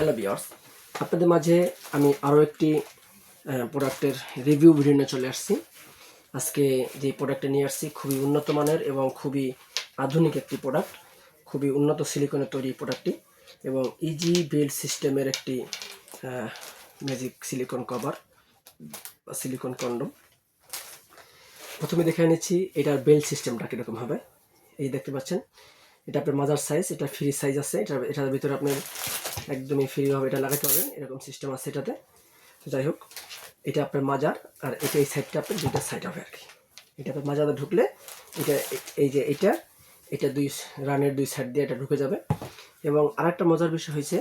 Hello viewers, আপনাদের মাঝে আমি আরও একটি প্রোডাক্টের রিভিউ ভিডিও নিয়ে চলে আসছি। আজকে যে প্রোডাক্টটা নিয়ে আসছি খুবই উন্নত মানের এবং খুবই আধুনিক একটি প্রোডাক্ট, খুবই উন্নত সিলিকনের তৈরি প্রোডাক্টটি এবং ইজি বেল্ট সিস্টেমের একটি ম্যাজিক সিলিকন কভার বা সিলিকন কন্ডম। প্রথমে দেখে নিচ্ছি এটার বেল্ট সিস্টেমটা কীরকম হবে। এই দেখতে পাচ্ছেন, এটা আপনার মাজার সাইজ, এটা ফ্রি সাইজ আছে। এটার ভিতরে আপনার একদমই ফ্রিভাবে এটা লাগাতে পারবেন, এরকম সিস্টেম আছে এটাতে। যাই হোক, এটা আপনার মাজার আর এটা এই সাইডটা আপনার দুইটা সাইড হবে আর কি। এটা আপনার মাজারে ঢুকলে এটা এই যে এটা দুই রানের দুই সাইড দিয়ে এটা ঢুকে যাবে। এবং আরেকটা মজার বিষয় হয়েছে,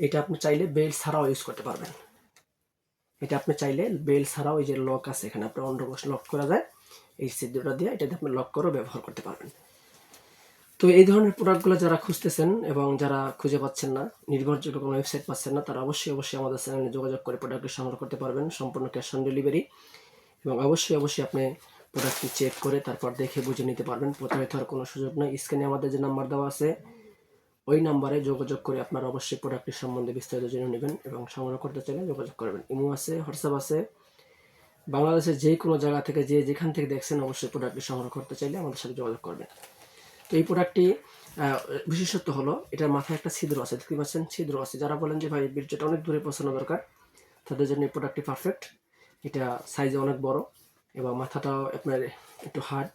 এটা আপনি চাইলে বেল্ট ছাড়াও ইউজ করতে পারবেন। এটা আপনি চাইলে বেল্ট ছাড়াও এই যে লক আছে এখানে আপনার অন্ডকোষ লক করা যায়, এই ছিদ্রটা দিয়ে এটাতে আপনি লক করেও ব্যবহার করতে পারবেন। তো এই ধরনের প্রোডাক্টগুলো যারা খুঁজতেছেন এবং যারা খুঁজে পাচ্ছেন না, নির্ভরযোগ্য কোনো ওয়েবসাইট পাচ্ছেন না, তারা অবশ্যই আমাদের চ্যানেলে যোগাযোগ করে প্রোডাক্টটি সংগ্রহ করতে পারবেন, সম্পূর্ণ ক্যাশ অন ডেলিভারি। এবং অবশ্যই আপনি প্রোডাক্টটি চেক করে তারপর দেখে বুঝে নিতে পারবেন। প্রতারিত হওয়ার কোনো সুযোগ নেই। স্ক্রিনে আমাদের যে নাম্বার দেওয়া আছে ওই নাম্বারে যোগাযোগ করে আপনারা অবশ্যই প্রোডাক্টটি সম্বন্ধে বিস্তারিত জেনে নেবেন এবং সংগ্রহ করতে চাইলে যোগাযোগ করবেন। ইমো আছে, হোয়াটসঅ্যাপ আছে। বাংলাদেশের যে কোনো জায়গা থেকে যেখান থেকে দেখছেন অবশ্যই প্রোডাক্টটি সংগ্রহ করতে চাইলে আমাদের সাথে যোগাযোগ করবেন। তো এই প্রোডাক্টটি বিশেষত্ব হলো এটার মাথায় একটা ছিদ্র আছে, দেখতে পাচ্ছেন ছিদ্র আছে। যারা বলেন যে ভাই বীর্যটা অনেক দূরে পৌঁছানো দরকার, তাদের জন্য এই প্রোডাক্টটি পারফেক্ট। এটা সাইজে অনেক বড় এবং মাথাটাও আপনার একটু হার্ড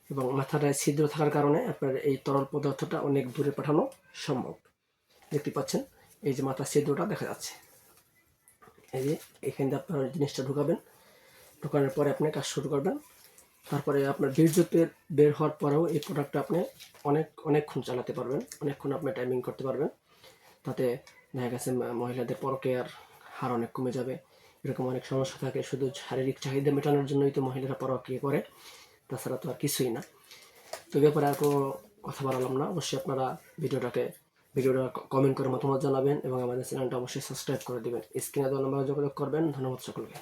এবং মাথাটায় ছিদ্র থাকার কারণে আপনার এই তরল পদার্থটা অনেক দূরে পাঠানো সম্ভব। দেখতে পাচ্ছেন এই যে মাথার ছিদ্রটা দেখা যাচ্ছে। এই যে এখান দিয়ে আপনার জিনিসটা ঢুকাবেন, ঢোকানোর পরে আপনি কাজ শুরু করবেন। তারপরে আপনার বীর্য বের হওয়ার পরেও এই প্রোডাক্টটা আপনি অনেকক্ষণ চালাতে পারবেন, অনেকক্ষণ আপনি টাইমিং করতে পারবেন। তাতে দেখা গেছে মহিলাদের পরকীয়ার হার অনেক কমে যাবে। এরকম অনেক সমস্যা থাকে, শুধু শারীরিক চাহিদা মেটানোর জন্যই তো মহিলারা পরকীয়া করে, তাছাড়া তো আর কিছুই না। তো ব্যাপারে আর কোনো কথা বাড়ালাম না। অবশ্যই আপনারা ভিডিওটা কমেন্ট করে মতামত জানাবেন এবং আমাদের চ্যানেলটা অবশ্যই সাবস্ক্রাইব করে দেবেন। স্ক্রিনে দেওয়া নাম্বারে যোগাযোগ করবেন। ধন্যবাদ সকলকে।